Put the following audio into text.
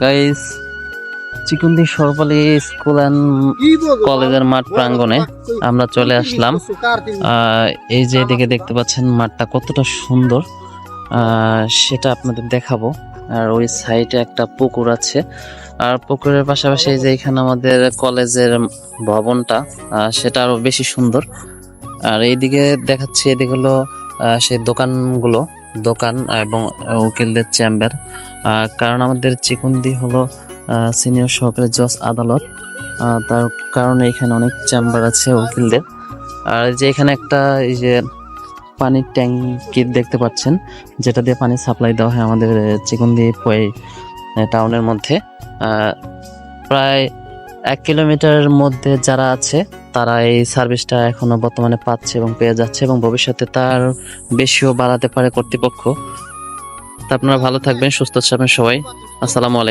Guys, চিকুন্দি সরপালি school and কলেজের মাঠ প্রাঙ্গণে আমরা চলে আসলাম। এই যে এদিকে দেখতে পাচ্ছেন মাঠটা কতটা সুন্দর, সেটা আপনাদের দেখাবো। আর ওই সাইডে একটা পুকুর আছে, আর পুকুরের পাশাপাশি যে এখানে আমাদের কলেজের ভবনটা, সেটা আরো বেশি সুন্দর। আর এইদিকে দেখাচ্ছি, এদিকে হলো সেই দোকানগুলো, দোকান এবং উকিলদের চেম্বার। কারণ আমাদের চিকুন্দি হলো সিনিয়র সহকারী জজ আদালত, তার কারণে এখানে অনেক চেম্বার আছে উকিলদের। আর যে এখানে একটা এই যে পানির ট্যাঙ্কি দেখতে পাচ্ছেন, যেটা দিয়ে পানি সাপ্লাই দেওয়া হয় আমাদের চিকুন্দি টাউনের মধ্যে। প্রায় 1 কিলোমিটারের মধ্যে যারা আছে তারা এই সার্ভিসটা এখনো বর্তমানে পাচ্ছে এবং পেয়ে যাচ্ছে, এবং ভবিষ্যতে তার বেশিও বাড়াতে পারে কর্তৃপক্ষ। তা আপনারা ভালো থাকবেন, সুস্থ থাকবেন সবাই। আসসালামু আলাইকুম।